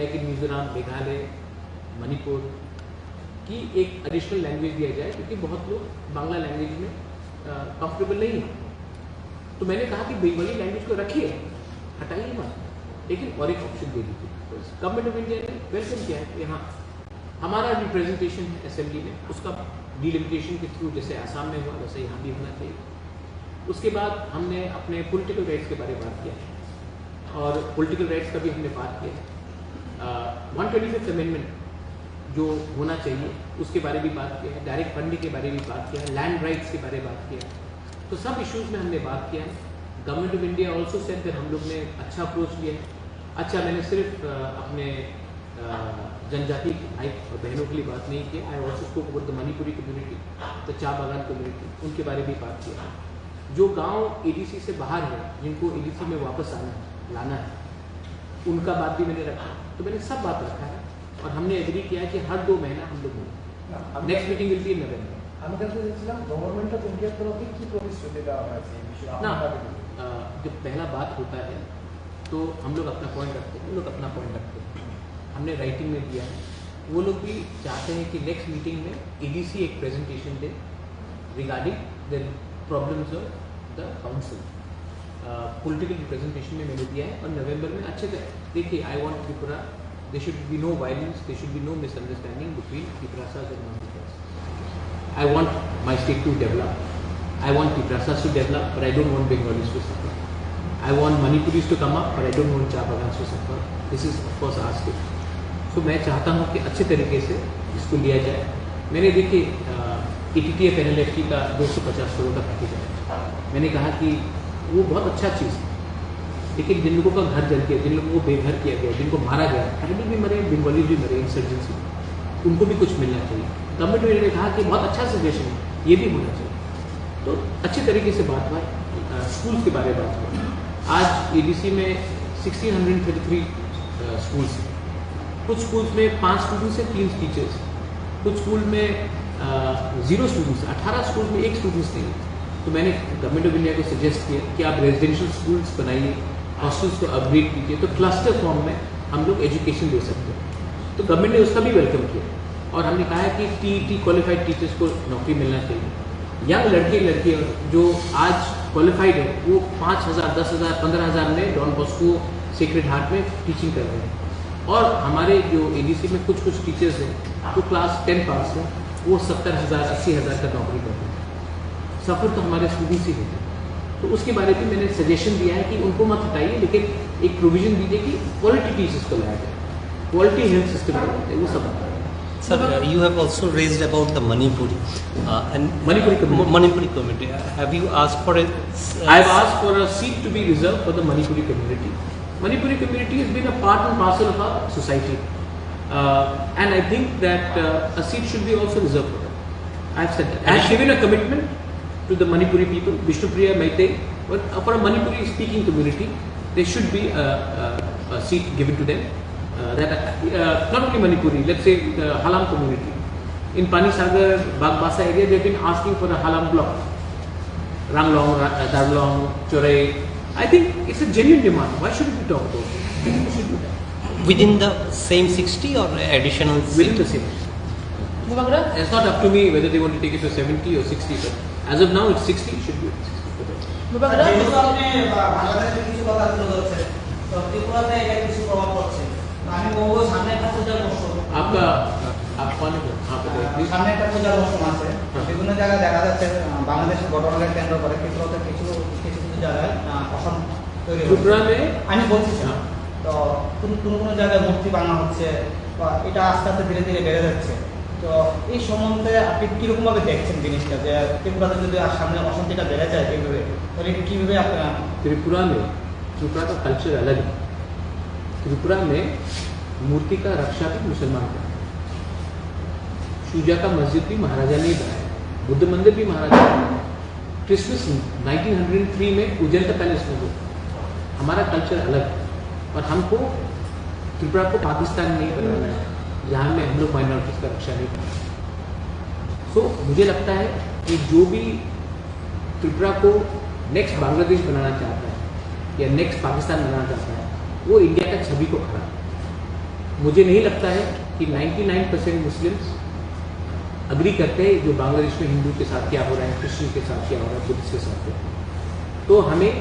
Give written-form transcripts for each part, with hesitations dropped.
Like in Mizoram, Meghalaya, Manipur की एक additional language दिया जाए, क्योंकि बहुत लोग बांग्ला लैंग्वेज में कंफर्टेबल नहीं है। तो मैंने कहा कि बंगाली लैंग्वेज को रखिए, हटाइए मत, लेकिन और एक ऑप्शन दे दीजिए। गवर्नमेंट ऑफ इंडिया ने वेलकम किया है कि हाँ हमारा रिप्रेजेंटेशन है असेंबली में, उसका डिलिमिटेशन के थ्रू जैसे आसाम में हुआ वैसे यहाँ भी होना चाहिए। उसके बाद हमने अपने पॉलिटिकल राइट्स के बारे में बात किया और पॉलिटिकल राइट्स का भी हमने बात किया। 125th अमेंडमेंट जो होना चाहिए उसके बारे में भी बात किया है, डायरेक्ट फंडिंग के बारे में भी बात किया है, लैंड राइट्स के बारे में बात किया है। तो सब इश्यूज़ में हमने बात किया है। Government of India also said that हम लोग ने अच्छा अप्रोच लिया है। अच्छा, मैंने सिर्फ अपने जनजाति भाई और बहनों के लिए बात नहीं की, I also spoke about the Manipuri community, the चा बागान कम्युनिटी, उनके बारे में भी बात किया है। जो गांव एडीसी से बाहर है, जिनको एडीसी में वापस लाना है, उनका बात भी मैंने रखा। तो मैंने सब बात रखा है और हमने एग्री किया है कि हर 2 महीना हम लोग मिलें। Next meeting will be in November. আমি কাছে দেখছিলাম গভর্নমেন্ট অফ ইন্ডিয়ার তরফে কি প্রতিশ্রুতি দেওয়া হয়েছে এই বিষয়ে না, जब पहला बात होता है तो हम लोग अपना पॉइंट रखते हैं, वो लोग अपना पॉइंट रखते हैं, हमने राइटिंग में दिया है। वो लोग भी चाहते हैं कि नेक्स्ट मीटिंग में एडीसी एक presentation they regarding the problems of the council. Political representation में मैंने दिया है और नवंबर में अच्छे से देखिए, I want Tripura, there should be no violence, there should be no misunderstanding between Tiprasas and non-Tiprasas. I want my state to develop. I want Tiprasas to develop, but I don't want Bengalis to suffer. I want Manipuris to come up, but I don't want Cha Bagans to suffer. This is of course our state. So मैं चाहता हूँ कि अच्छे तरीके से इसको लिया जाए। मैंने देखिए ATTF NLFT का 250 करोड़ का पैकेज है। मैंने कहा कि वो बहुत अच्छा चीज़ है, लेकिन जिन लोगों का घर जल गया, जिन लोगों को बेघर किया गया, जिनको मारा गया, ट्राइबल भी मरे, बंगाली भी मरे इंसर्जेंसी, उनको भी कुछ मिलना चाहिए। गवर्नमेंट ने कहा कि बहुत अच्छा सजेशन है, ये भी होना चाहिए। तो अच्छे तरीके से बात हुआ। स्कूल्स के बारे में बात हुआ। आज एडीसी में 1633 स्कूल्स हैं। कुछ स्कूल्स में 5 स्टूडेंट्स हैं, 3 टीचर्स। कुछ स्कूल में 0 स्टूडेंट्स, 18 स्कूल में 1 स्टूडेंट्स नहीं। तो मैंने गवर्नमेंट ऑफ इंडिया को सजेस्ट किया कि आप रेजिडेंशियल स्कूल्स बनाइए, हॉस्टल्स को अपग्रेड कीजिए, तो क्लस्टर फॉर्म में हम लोग एजुकेशन दे सकते हैं। तो गवर्नमेंट ने उसका भी वेलकम किया और हमने कहा है कि टीईटी क्वालिफाइड टीचर्स को नौकरी मिलना चाहिए। यंग लड़के लड़कियाँ जो आज क्वालिफाइड है, वो 5,000, 10,000, 15,000 में डॉन बॉस्को, सेक्रेड हार्ट में टीचिंग कर रहे हैं। और हमारे जो एडीसी में कुछ टीचर्स हैं जो क्लास 10 पास हैं, वो 70,000, 80,000 का नौकरी कर रहे हैं। सफ़र तो हमारे स्टूडेंट्स ही होते हैं। तो उसके बारे में मैंने सजेशन दिया है कि उनको मत हटाइए, लेकिन एक प्रोविजन दीजिए कि क्वालिटी टीचर्स को लाया जाए, क्वालिटी हेल्थ सिस्टम बनाया जाए, वो सब। Sir, you have also raised about the Manipuri and Manipuri community. Manipuri community. Have you asked for it? I have asked for a seat to be reserved for the Manipuri community. Manipuri community has been a part and parcel of our society, and I think that a seat should be also reserved for them. I have said that. I have given a commitment to the Manipuri people, Vishnupriya Maitre, but for a Manipuri speaking community, there should be a seat given to them. Not only Manipuri, let's say the Halam community. In Panisagar, Bagbasa area, they've been asking for a Halam block. Ranglong, Darlong, Chorai. I think it's a genuine demand. Why shouldn't we talk about it? I think we should do that. Within the same 60 or additional? Within the same. It's not up to me whether they want to take it to 70 or 60, but as of now it's 60, it should be 60. आपका आप कौन है? সামনে একটা পূজার মৌসুম আছে, বিভিন্ন জায়গায় দেখা যাচ্ছে বাংলাদেশের ঘটনাকে কেন্দ্র করে ত্রিপুরাতে কিছু জায়গায় অসম তৈরি হচ্ছে। আমি বলছি না, তো কোনো জায়গায় মূর্তি বানানো হচ্ছে বা এটা আস্তে আস্তে ধীরে ধীরে বেড়ে যাচ্ছে। তো এই সম্বন্ধে আপনি কীরকমভাবে দেখছেন জিনিসটা, যে ত্রিপুরাতে যদি আর সামনে অশান্তিটা বেড়ে যায় এইভাবে, তাহলে কীভাবে আপনার? त्रिपुरा का कल्चर अलग है। त्रिपुरा में मूर्ति का रक्षा भी मुसलमान का, शुजा का मस्जिद भी महाराजा ने बनाया, बुद्ध मंदिर भी महाराजा ने। क्रिसमस 1903 में उजैंता पैलेस में हुआ। हमारा कल्चर अलग है और हमको त्रिपुरा को पाकिस्तान नहीं बनाना है जहाँ में हम लोग माइनॉरिटीज़ का रक्षा नहीं करते। सो मुझे लगता है कि जो भी त्रिपुरा को नेक्स्ट बांग्लादेश बनाना चाहता है या नेक्स्ट पाकिस्तान बनाना चाहता है, वो इंडिया का छवि को खराब मुझे नहीं लगता है कि 99% मुस्लिम्स अग्री करते हैं जो बांग्लादेश में हिंदू के साथ क्या हो रहा है, क्रिश्चियन के साथ क्या हो रहा है, बुद्धिस्ट के साथ क्या हो रहा है। तो हमें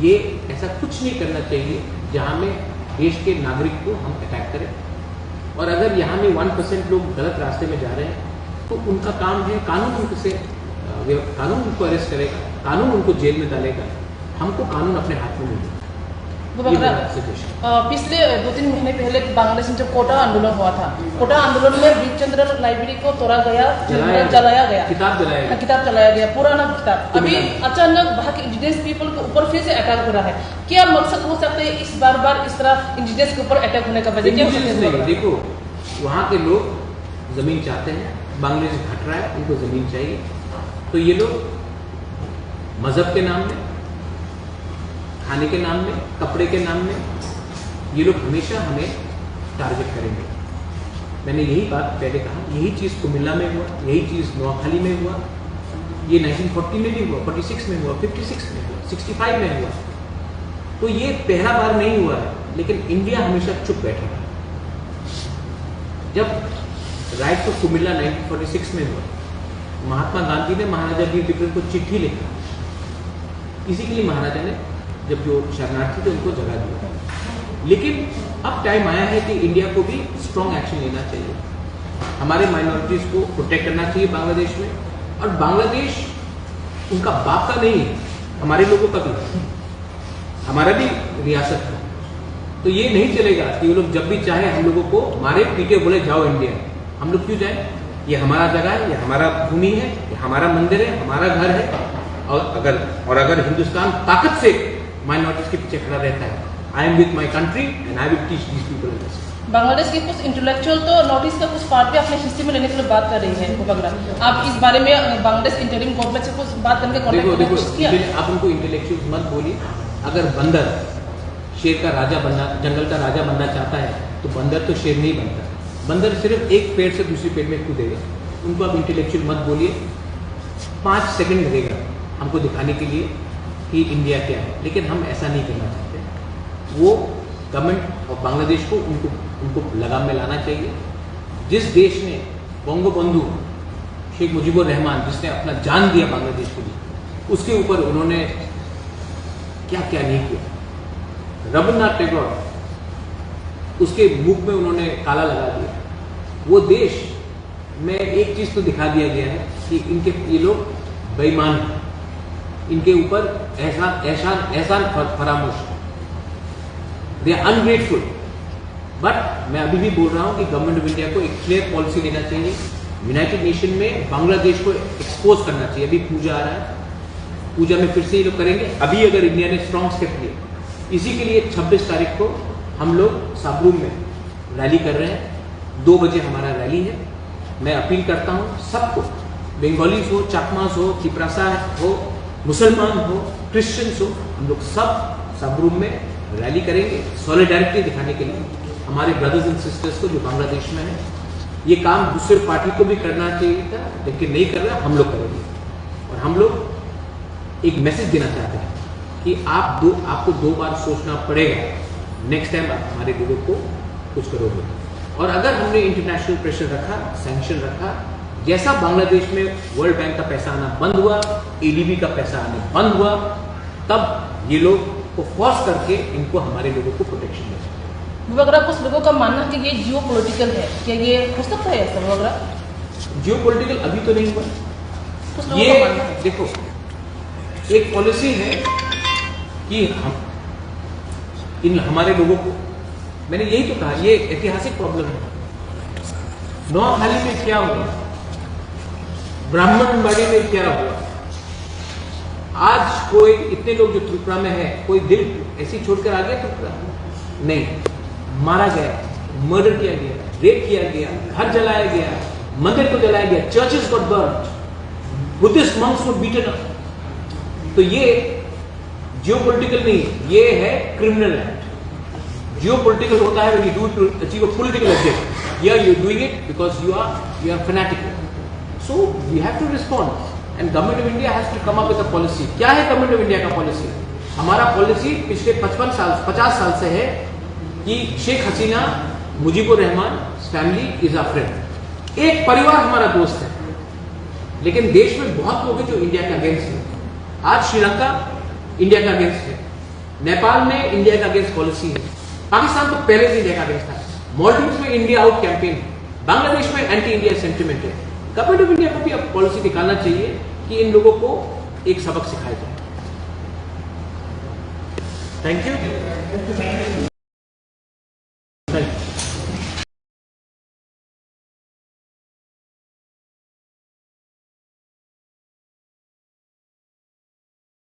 ये ऐसा कुछ नहीं करना चाहिए जहाँ में देश के नागरिक को हम अटैक करें। और अगर यहाँ में 1% लोग गलत रास्ते में जा रहे हैं तो उनका काम है, कानून उनको अरेस्ट करेगा, कानून उनको जेल में डालेगा। हमको कानून अपने हाथ में नहीं देगा। पिछले 2-3 महीने पहले बांग्लादेश में जब कोटा आंदोलन हुआ था, कोटा आंदोलन में बीरचंद्र लाइब्रेरी को तोड़ा गया, जलाया गया, किताब जलाया गया, पुराना किताब। अभी अचानक वहाँ के इंडिजिनस पीपल के ऊपर फिर से अटैक हो रहा है। क्या मकसद हो सकता है इस बार इस तरह इंडिजिनस के ऊपर अटैक होने का वजह क्या हो सकता है? देखो, वहाँ के लोग जमीन चाहते हैं, बांग्लादेश घट रहा है, उनको जमीन चाहिए। तो ये लोग मजहब के नाम में, खाने के नाम में, कपड़े के नाम में ये लोग हमेशा हमें टारगेट करेंगे। मैंने यही बात पहले कहा, यही चीज़ कुमिल्ला में हुआ, यही चीज़ नोआखाली में हुआ, ये 1940 में भी हुआ, 46 में हुआ, 56 में हुआ, 65 में हुआ। तो ये पहला बार नहीं हुआ है, लेकिन इंडिया हमेशा चुप बैठा है। जब राइट ऑफ कुमिल्ला 1946 में हुआ, महात्मा गांधी ने महाराजा वीर विक्रम को चिट्ठी लिखा। इसी के लिए महाराजा ने जब जो शरणार्थी थे उनको जगह दिया। लेकिन अब टाइम आया है कि इंडिया को भी स्ट्रॉन्ग एक्शन लेना चाहिए, हमारे माइनॉरिटीज को प्रोटेक्ट करना चाहिए बांग्लादेश में। और बांग्लादेश उनका बाप का नहीं है, हमारे लोगों का भी, हमारा भी रियासत है। तो ये नहीं चलेगा कि वो लोग जब भी चाहे हम लोगों को मारे पीटे बोले जाओ इंडिया। हम लोग क्यों जाए? ये हमारा जगह है, ये हमारा भूमि है, ये हमारा मंदिर है, हमारा घर है। और अगर हिंदुस्तान ताकत से माइनॉरिटीज के पीछे खड़ा रहता है, I am with my country and I will teach these people this. Bangladesh के कुछ इंटेलेक्चुअल तो नॉर्थ ईस्ट का कुछ पार्ट भी अपने हिस्से में लेने के लिए बात कर रही है उपग्रह। आप इस बारे में बांग्लादेश इंटरिम गवर्नमेंट से कुछ बात करने का कोशिश किया? आप उनको इंटेलेक्चुअल मत बोलिए। अगर बंदर शेर का राजा बनना, जंगल का राजा बनना चाहता है तो बंदर तो शेर नहीं बनता। बंदर सिर्फ एक पेड़ से दूसरे पेड़ में कूदेगा। उनको आप इंटेलेक्चुअल मत बोलिए। 5 सेकंड लगेगा हमको दिखाने के लिए कि इंडिया क्या है, लेकिन हम ऐसा नहीं करना चाहते। वो गवर्नमेंट ऑफ बांग्लादेश को उनको लगाम में लाना चाहिए। जिस देश ने बंगबंधु शेख मुजीबुर रहमान, जिसने अपना जान दिया बांग्लादेश के लिए, उसके ऊपर उन्होंने क्या क्या नहीं किया। रविन्द्रनाथ टैगोर, उसके मुख में उन्होंने काला लगा दिया। वो देश में एक चीज़ तो दिखा दिया गया है कि ये लोग बेईमान हैं, इनके ऊपर एहसान फरामोश, दे आर अनग्रेटफुल। बट मैं अभी भी बोल रहा हूँ कि गवर्नमेंट ऑफ इंडिया को एक क्लियर पॉलिसी लेना चाहिए। यूनाइटेड नेशन में बांग्लादेश को एक्सपोज करना चाहिए। अभी पूजा आ रहा है, पूजा में फिर से ये लोग करेंगे। अभी अगर इंडिया ने स्ट्रॉन्ग स्टेप लिए, इसी के लिए 26 तारीख को हम लोग साबरूम में रैली कर रहे हैं। 2 बजे हमारा रैली है। मैं अपील करता हूँ सबको, बंगालीज हो, चाकमास हो, चिपरासा हो, मुसलमान हो, क्रिश्चियंस हो, हम लोग सब साबरूम में रैली करेंगे सॉलिडारिटी दिखाने के लिए हमारे ब्रदर्स एंड सिस्टर्स को जो बांग्लादेश में है। ये काम दूसरे पार्टी को भी करना चाहिए था, लेकिन नहीं कर रहा, हम लोग करेंगे। और हम लोग एक मैसेज देना चाहते हैं कि आपको 2 बार सोचना पड़ेगा नेक्स्ट टाइम आप हमारे लोगों को कुछ करोगे। और अगर हमने इंटरनेशनल प्रेशर रखा, सैंक्शन रखा, जैसा बांग्लादेश में वर्ल्ड बैंक का पैसा आना बंद हुआ, ADB का पैसा आना बंद हुआ, तब ये लोग को फोर्स करके इनको हमारे लोगों को प्रोटेक्शन दे सकते हैं। वगैरह कुछ लोगों का मानना है कि ये जियो पॉलिटिकल है, क्या ये हो सकता है ऐसा? वगैरह जियो पॉलिटिकल अभी तो नहीं हुआ। कुछ लोगों ये का मानना है। देखो, एक पॉलिसी है कि हम हमारे लोगों को, मैंने यही तो कहा, ये ऐतिहासिक प्रॉब्लम है। नोआखाली में क्या हुआ, ब्राह्मणबाड़ी में क्या हुआ, आज कोई इतने लोग जो त्रिपुरा में है, कोई दिल ऐसी छोड़कर आ गया त्रिपुरा? नहीं, मारा गया, मर्डर किया गया, रेप किया गया, घर जलाया गया, मंदिर को जलाया गया, churches got burned, Buddhist monks were beaten up. तो ये जियोपॉलिटिकल नहीं, ये है क्रिमिनल एक्ट। जियोपॉलिटिकल होता है when you do it to achieve a political objective. Here you are doing it because you are fanatical. So we have to respond. And Government of India has to come up with a policy. क्या है Government of India का policy? हमारा policy पिछले 50 साल से है कि Sheikh Hasina Mujibur Rahman family is our friend, एक परिवार हमारा दोस्त है। लेकिन देश में बहुत लोग हैं जो इंडिया के अगेंस्ट है। आज श्रीलंका इंडिया का अगेंस्ट है, नेपाल में इंडिया का अगेंस्ट पॉलिसी है, पाकिस्तान तो पहले से इंडिया का अगेंस्ट था, मालदीव्स में इंडिया आउट कैंपेन, बांग्लादेश में एंटी इंडिया सेंटिमेंट है। गवर्नमेंट ऑफ इंडिया को भी अब पॉलिसी निकालना चाहिए कि इन लोगों को एक सबक सिखाया जाए। Thank you.